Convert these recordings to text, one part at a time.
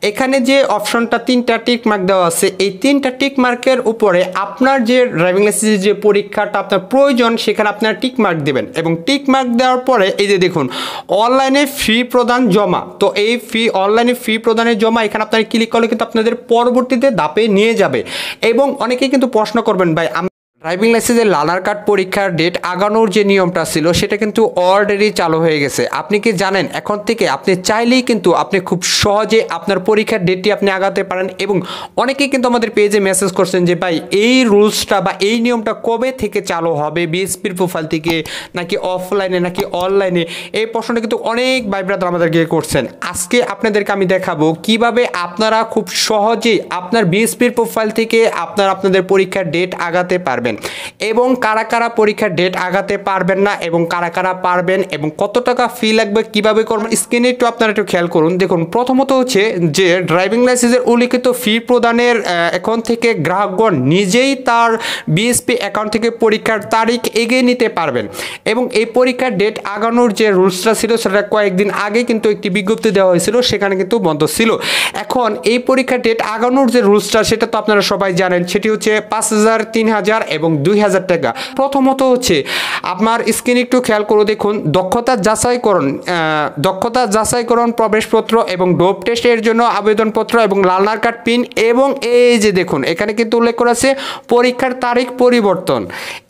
এখানে যে অপশনটা 3টা টিক মার্ক দেওয়া আছে, এই 3টা টিক মার্কের উপরে আপনার যে ড্রাইভিং লাইসেন্সের যে পরীক্ষাটা আপনার প্রয়োজন সেখানে আপনারা টিক মার্ক দেবেন এবং টিক মার্ক দেওয়ার পরে এই যে দেখুন অনলাইনে ফি প্রদান জমা, তো এই অনলাইনে ফি প্রদানের জমা এখানে আপনারা ক্লিক করলে কিন্তু আপনাদের পরবর্তীতে ধাপে নিয়ে যাবে। এবং অনেকেই কিন্তু প্রশ্ন করবেন ভাই ড্রাইভিং লাইসেন্সের লার্নার কার্ড পরীক্ষার ডেট আগানোর যে নিয়মটা ছিল সেটা কিন্তু অলরেডি চালু হয়ে গেছে। আপনি কি জানেন এখন থেকে আপনি চাইলেই কিন্তু আপনি খুব সহজে আপনার পরীক্ষার ডেটটি আপনি আগাতে পারেন। এবং অনেকেই কিন্তু আমাদের পেজে মেসেজ করছেন যে ভাই এই রুলসটা বা এই নিয়মটা কবে থেকে চালু হবে, বিএসপির প্রোফাইল থেকে নাকি অফলাইনে নাকি অনলাইনে, এই প্রশ্নটা কিন্তু অনেক ভাই ব্রাদার আমাদেরকে করছেন। আজকে আপনাদেরকে আমি দেখাবো কিভাবে আপনারা খুব সহজেই আপনার বিএসপির প্রোফাইল থেকে আপনাদের পরীক্ষার ডেট আগাতে পারবেন এবং কারা কারা পরীক্ষার ডেট আগাতে পারবেন না এবং কারা কারা পারবেন এবং কত টাকা ফি লাগবে কিভাবে করবেন স্ক্রিনে একটু আপনারা একটু খেয়াল করুন। দেখুন প্রথমত হচ্ছে যে ড্রাইভিং লাইসেন্সের উল্লিখিত ফি প্রদানের এখন থেকে গ্রাহকগণ নিজেই তার বিএসপি অ্যাকাউন্ট থেকে পরীক্ষার তারিখ এগিয়ে নিতে পারবেন এবং এই পরীক্ষার ডেট আগানোর যে রুলসটা ছিল সেটা কয়েকদিন আগে কিন্তু একটি বিজ্ঞপ্তি দেওয়া হয়েছিল, সেখানে কিন্তু বন্ধ ছিল। এখন এই পরীক্ষার ডেট আগানোর যে রুলসটা সেটা তো আপনারা সবাই জানেন, সেটি হচ্ছে 5,000, 3,000 এবং 2,000 টাকা। প্রথমত হচ্ছে আপনার স্ক্রিনে একটু খেয়াল করে দেখুন দক্ষতা যাচাইকরণ প্রবেশপত্র এবং ডোপ টেস্টের জন্য আবেদনপত্র এবং লার্নার কার্ড পিন এবং এই যে দেখুন এখানে কিন্তু উল্লেখ করা আছে পরীক্ষার তারিখ পরিবর্তন।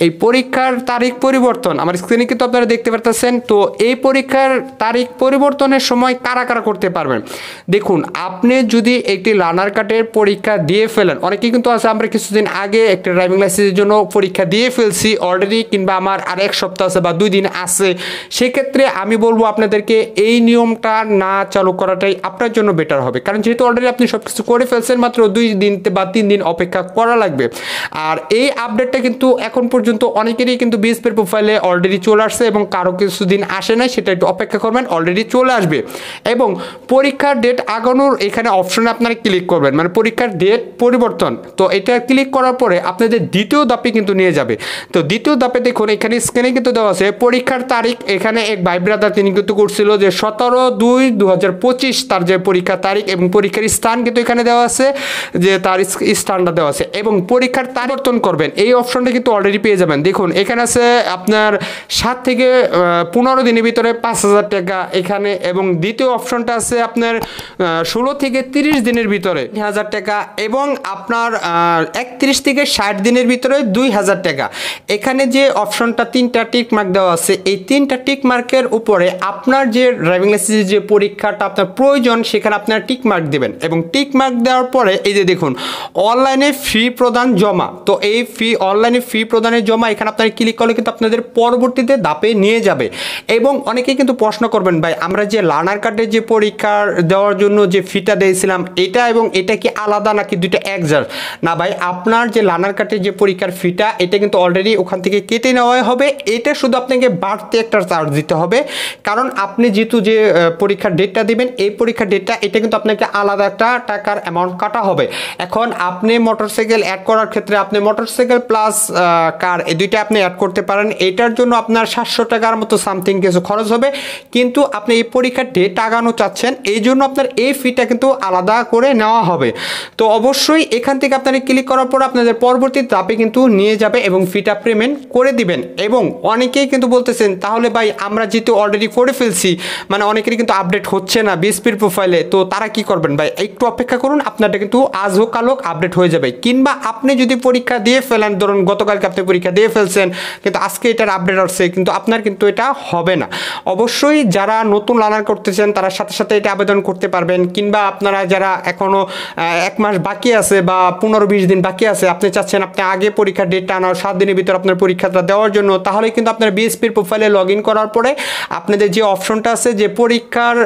এই পরীক্ষার তারিখ পরিবর্তন আমার স্ক্রিনে কিন্তু আপনারা দেখতে পারতেছেন। তো এই পরীক্ষার তারিখ পরিবর্তনের সময় কারা কারা করতে পারবেন, দেখুন আপনি যদি একটি লার্নার কার্ডের পরীক্ষা দিয়ে ফেলেন, অনেকেই কিন্তু আছে আমরা কিছুদিন আগে একটা ড্রাইভিং লাইসেন্সের জন্য পরীক্ষা দিয়ে ফেলছি অলরেডি, কিংবা আমার আর 1 সপ্তাহ আছে বা 2 দিন আছে, সেক্ষেত্রে আমি বলবো আপনাদেরকে এই নিয়মটা না চালু করাটাই আপনার জন্য বেটার হবে। কারণ যেহেতু অলরেডি আপনি সব কিছু করে ফেলছেন, মাত্র 2 দিন বা 3 দিন অপেক্ষা করা লাগবে। আর এই আপডেটটা কিন্তু এখন পর্যন্ত অনেকেরই কিন্তু বিএসপির প্রোফাইলে অলরেডি চলে আসছে এবং কারো কিছুদিন আসে নাই, সেটা একটু অপেক্ষা করবেন, অলরেডি চলে আসবে। এবং পরীক্ষার ডেট আগানোর এখানে অপশনে আপনারা ক্লিক করবেন, মানে পরীক্ষার ডেট পরিবর্তন, তো এটা ক্লিক করার পরে আপনাদের দ্বিতীয় ধাপে কিন্তু নিয়ে যাবে। তো দ্বিতীয় ধাপে দেখুন এখানে স্ক্রিনে কিন্তু দেওয়া আছে পরীক্ষার তারিখ। এখানে এক ভাই ব্রাদার তিনি কিন্তু করছিল যে 17/2/2025 তার যে পরীক্ষার তারিখ এবং পরীক্ষার স্থান কিন্তু এখানে দেওয়া আছে, যে তার স্থানটা দেওয়া আছে এবং পরীক্ষার পরিবর্তন করবেন এই অপশনটা কিন্তু অলরেডি পেয়ে যাবেন। দেখুন এখানে আছে আপনার 7 থেকে 15 দিনের ভিতরে 5,000 টাকা এখানে, এবং দ্বিতীয় অপশনটা আছে আপনার 16 থেকে 30 দিনের ভিতরে 1,000 টাকা এবং আপনার 31 থেকে 60 দিনের ভিতরে 2,000 টাকা। এখানে যে অপশনটা 3টা টিক মার্ক দেওয়া আছে, এই 3টা টিক মার্কের উপরে আপনার যে ড্রাইভিং লাইসেন্সের যে পরীক্ষাটা আপনার প্রয়োজন সেখানে আপনারা টিক মার্ক দেবেন এবং টিক মার্ক দেওয়ার পরে এই যে দেখুন অনলাইনে ফি প্রদান জমা, তো এই অনলাইনে ফি প্রদানের জমা এখানে আপনারা ক্লিক করলে কিন্তু আপনাদের পরবর্তীতে ধাপে নিয়ে যাবে। এবং অনেকেই কিন্তু প্রশ্ন করবেন ভাই আমরা যে লার্নার কার্ডের যে পরীক্ষা দেওয়ার জন্য যে ফিটা দিয়েছিলাম এটা এবং এটা কি আলাদা নাকি দুইটা একজার? না ভাই, আপনার যে লার্নার কার্ডের যে পরীক্ষার ফিটা এটা কিন্তু অলরেডি ওখান থেকে কেটে নেওয়া হবে, এটা শুধু আপনাকে বাড়তি একটা চার্জ দিতে হবে। কারণ আপনি যেহেতু যে পরীক্ষার ডেটটা দিবেন এই পরীক্ষার ডেটটা এটা কিন্তু আপনাকে আলাদা একটা টাকার অ্যামাউন্ট কাটা হবে। এখন আপনি মোটরসাইকেল অ্যাড করার ক্ষেত্রে আপনি মোটরসাইকেল প্লাস কার এই দুইটা আপনি অ্যাড করতে পারেন, এটার জন্য আপনার 700 টাকার মতো সামথিং কিছু খরচ হবে। কিন্তু আপনি এই পরীক্ষার ডেট আগানো চাচ্ছেন এই জন্য আপনার এই ফিটা কিন্তু আলাদা করে নেওয়া হবে। তো অবশ্যই এখান থেকে আপনারা ক্লিক করার পর আপনাদের পরবর্তী ধাপে কিন্তু নিয়ে যাবে এবং ফিটা পেমেন্ট করে দিবেন। এবং অনেকেই কিন্তু বলতেছেন তাহলে ভাই আমরা যেহেতু অলরেডি করে ফেলছি, মানে অনেকেরই কিন্তু আপডেট হচ্ছে না বিএসপির প্রোফাইলে, তো তারা কি করবেন ভাই একটু অপেক্ষা করুন, আপনারটা কিন্তু আজ হোক কাল হোক আপডেট হয়ে যাবে। কিংবা আপনি যদি পরীক্ষা দিয়ে ফেলেন, ধরুন গতকালকে আপনি পরীক্ষা দিয়ে ফেলছেন কিন্তু আজকে এটার আপডেট আসছে কিন্তু আপনার কিন্তু এটা হবে না। অবশ্যই যারা নতুন লার্নার করতেছেন তারা সাথে সাথে এটা আবেদন করতে পারবেন। কিংবা আপনারা যারা এখনও 1 মাস বাকি আছে বা 15-20 দিন বাকি আছে, আপনি চাচ্ছেন আপনি আগে পরীক্ষার ডেটটা আনার 7 দিনের ভিতর আপনার পরীক্ষাটা দেওয়ার জন্য, তাহলে কিন্তু আপনার বিএসপির প্রোফাইলে লগ ইন করার পরে আপনাদের যে অপশনটা আছে যে পরীক্ষার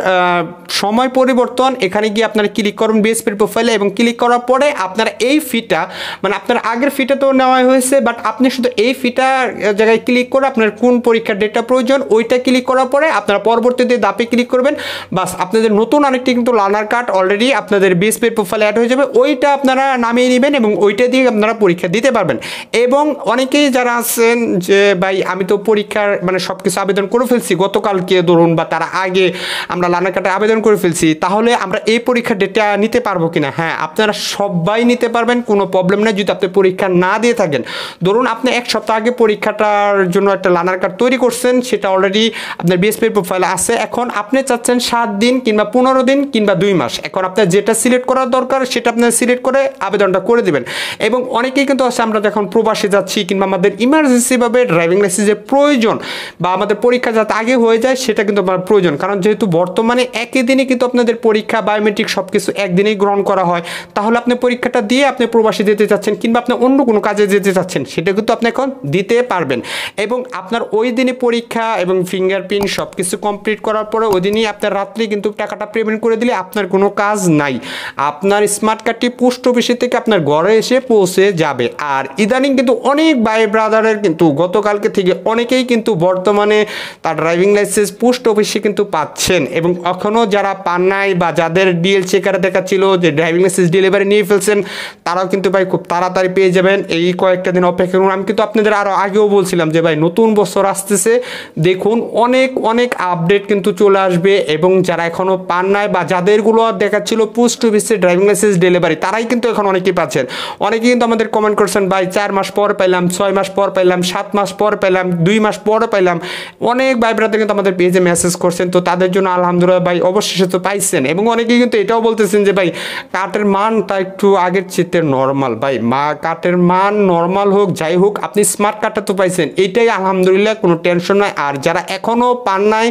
সময় পরিবর্তন, এখানে গিয়ে আপনারা ক্লিক করুন বিএসপির প্রোফাইলে এবং ক্লিক করার পরে আপনারা এই ফিটা মানে আপনার আগের ফিটা তো নেওয়া হয়েছে, বাট আপনি শুধু এই ফিটার জায়গায় ক্লিক করে আপনার কোন পরীক্ষার ডেটটা প্রয়োজন ওইটা ক্লিক করার পরে আপনারা পরবর্তীতে ধাপে ক্লিক করবেন, বাস আপনাদের নতুন আরেকটি কিন্তু লার্নার কার্ড অলরেডি আপনাদের বিএসপির প্রোফাইলে অ্যাড হয়ে যাবে, ওইটা আপনারা নামিয়ে নেবেন এবং ওইটা দিয়ে আপনারা পরীক্ষা দিতে পারবেন। এবং অনেকেই যারা আছেন যে ভাই আমি তো পরীক্ষার মানে সব কিছু আবেদন করে ফেলছি গতকালকে ধরুন বা তার আগে আমরা লার্নার কার্ডে আবেদন করে ফেলছি, তাহলে আমরা এই পরীক্ষার ডেটটা নিতে পারবো কিনা? হ্যাঁ, আপনারা সবাই নিতে পারবেন, কোনো প্রবলেম নেই যদি আপনি পরীক্ষা না দিয়ে থাকেন। ধরুন আপনি এক সপ্তাহ আগে পরীক্ষাটার জন্য একটা লার্নার কার্ড তৈরি করছেন, সেটা অলরেডি আপনার বিএসপি প্রোফাইলে আছে, এখন আপনি চাচ্ছেন 7 দিন কিংবা 15 দিন কিংবা 2 মাস, এখন আপনার যেটা সিলেক্ট করার দরকার সেটা আপনি সিলেক্ট করে আবেদনটা করে দেবেন। এবং অনেকেই কিন্তু আছে আমরা যখন প্রবাসে যাচ্ছি কিংবা আমাদের ইমার্জেন্সিভাবে ড্রাইভিং লাইসেন্সের প্রয়োজন বা আমাদের পরীক্ষা যাতে আগে হয়ে যায় সেটা কিন্তু আমার প্রয়োজন, কারণ যেহেতু বর্তমানে একই দিনে কিন্তু আপনাদের পরীক্ষা বায়োমেট্রিক সব কিছু একদিনেই গ্রহণ করা হয়, তাহলে আপনি পরীক্ষাটা দিয়ে আপনি প্রবাসে যেতে চাচ্ছেন কিংবা আপনি অন্য কোনো কাজে যেতে চাচ্ছেন সেটা কিন্তু আপনি এখন দিতে পারবেন। এবং আপনার ওই দিনে পরীক্ষা এবং ফিঙ্গারপ্রিন্ট সব কিছু কমপ্লিট করার পরে ওই দিনই আপনার রাত্রে কিন্তু টাকাটা পেমেন্ট করে দিলে আপনার কোনো কাজ নাই, আপনার স্মার্ট কার্ডটি পোস্ট অফিসে থেকে আপনার ঘরে এসে পৌঁছে যাবে। আর ইদানিং কিন্তু অনেক ভাই ব্রাদারের কিন্তু গতকালকে থেকে অনেকেই কিন্তু বর্তমানে তার ড্রাইভিং লাইসেন্স পোস্ট অফিসে কিন্তু পাচ্ছেন, এবং এখনও যারা পান নাই বা যাদের ডিএল চেকারে দেখাচ্ছিল যে ড্রাইভিং লাইসেন্স ডেলিভারি নিয়ে ফেলছেন তারাও কিন্তু ভাই খুব তাড়াতাড়ি পেয়ে যাবেন। এই কয়েকটা দিন অপেক্ষা করুন। আমি কিন্তু আপনাদের আরও আগেও বলছিলাম যে ভাই নতুন বছর আসতেছে, দেখুন অনেক অনেক আপডেট কিন্তু চলে আসবে, এবং যারা এখনও পান নাই বা যাদেরগুলো দেখাচ্ছিল পোস্ট অফিসে ড্রাইভিং লাইসেন্স ডেলিভারি তারাই কিন্তু এখন অনেকেই পাচ্ছেন। অনেকেই কিন্তু আমাদের কমেন্ট করছেন ভাই 4 মাস পর পাইলাম, 6 মাস পর পাইলাম, 7 মাস পর পাইলাম, 2 মাস পর পাইলাম, অনেক ভাই ব্রাদার কিন্তু আমাদের পেজে মেসেজ করছেন। তো তাদের জন্য আলহামদুলিল্লাহ ভাই অবশেষে তো পাইছেন। এবং অনেকেই কিন্তু এটাও বলতেছেন যে ভাই কার্ডের মানটা একটু আগের চেয়ে নর্মাল, ভাই কার্ডের মান নর্মাল হোক যাই হোক আপনি স্মার্ট কার্ডটা তো পাইছেন, এইটাই আলহামদুলিল্লাহ, কোনো টেনশন নাই। আর যারা এখনও পান নাই,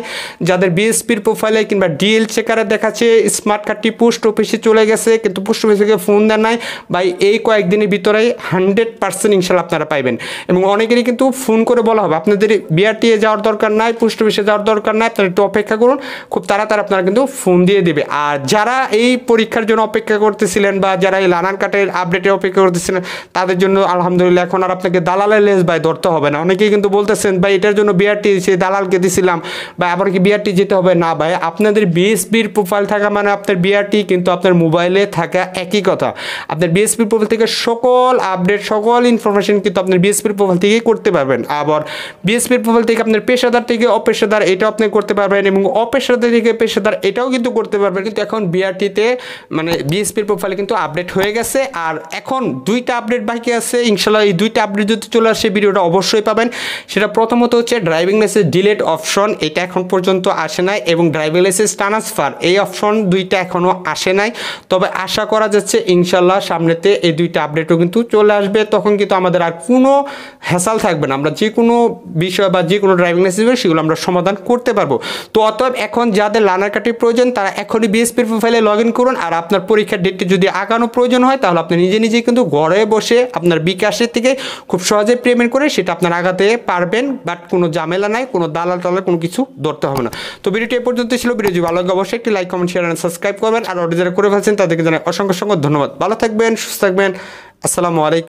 যাদের বিএসপির প্রোফাইলে কিংবা ডিএল চেকারে দেখাচ্ছে স্মার্ট কার্ডটি পোস্ট অফিসে চলে গেছে কিন্তু পোস্ট অফিস থেকে ফোন দেন নাই, ভাই এই কয়েকদিনের ভিতরেই 100% ইনশাল্লাহ আপনারা পাইবেন। এবং অনেকেরই কিন্তু ফোন করে বলা হবে আপনাদের বিআরটিএ যাওয়ার দরকার নাই, পোস্ট অফিসে যাওয়ার দরকার নাই, আপনারা একটু অপেক্ষা করুন, খুব তাড়াতাড়ি আপনারা কিন্তু ফোন দিয়ে দেবে। আর যারা এই পরীক্ষার জন্য অপেক্ষা করতেছিলেন বা যারা এই লার্নার কার্ডের আপডেটের অপেক্ষা করতেছিলেন তাদের জন্য আলহামদুলিল্লাহ এখন আর আপনাকে দালালের লেস ভাই ধরতে হবে না। অনেকেই কিন্তু বলতেছেন ভাই এটার জন্য বিআরটি সেই দালালকে দিছিলাম বা আবার কি বিআরটি যেতে হবে না, ভাই আপনাদের বিএসপির প্রোফাইল থাকা মানে আপনার বিআরটি কিন্তু আপনার মোবাইলে থাকা একই কথা। আপনার বিএসপির প্রোফাইল থেকে সকল আপডেট সকল ইনফরমেশন কিন্তু আপনার বিএসপির প্রোফাইল থেকেই করতে পারবেন। আবার বিএসপির প্রোফাইল থেকে আপনার পেশাদার থেকে অপেশাদার এটাও আপনি করতে পারবেন, এবং অপেশাদার থেকে পেশাদার এটাও কিন্তু করতে পারবেন। কিন্তু এখন বিআরটিতে মানে বিএসপির প্রোফাইলে কিন্তু আপডেট হয়ে গেছে, আর এখন 2টা আপডেট বাকি আছে। ইনশাল্লাহ এই 2টা আপডেট যদি চলে আসে ভিডিওটা অবশ্যই পাবেন। সেটা প্রথমত হচ্ছে ড্রাইভিং লাইসেন্স ডিলেট অপশন, এটা এখন পর্যন্ত আসে নাই, এবং ড্রাইভিং লাইসেন্স ট্রান্সফার এই অপশন 2টা এখনও আসে নাই। তবে আশা করা যাচ্ছে ইনশাল্লাহ সামনেতে এই 2টা আপডেটও কিন্তু চলে আসবে, তখন কিন্তু আমাদের আর কোনো হ্যাসাল থাকবে না, আমরা যে কোনো বিষয় বা যে কোনো ড্রাইভিং লাইসেন্স সেগুলো আমরা সমাধান করতে পারবো। তো অতএব এখন যাদের লার্নার কার্ডের প্রয়োজন তারা এখনই বিএসপির প্রোফাইলে লগ ইন করুন। আর আপনার পরীক্ষার ডেটটি যদি আগানো প্রয়োজন হয় তাহলে আপনি নিজে নিজে কিন্তু ঘরে বসে আপনার বিকাশের থেকে খুব সহজে পেমেন্ট করে সেটা আপনার আগাতে পারবেন, বাট কোনো ঝামেলা নাই, কোনো দালাল টালাল কোনো কিছু ধরতে হবে না। তো ভিডিওটি এ পর্যন্ত ছিল। ভিডিও যদি ভালো লাগে অবশ্যই একটি like comment share and subscribe করবেন। আর অর্ডার যারা করে ফেলছেন তাদেরকে জানাই অসংখ্য ধন্যবাদ। ভালো থাকবেন, সুস্থ থাকবেন। আসসালামু আলাইকুম।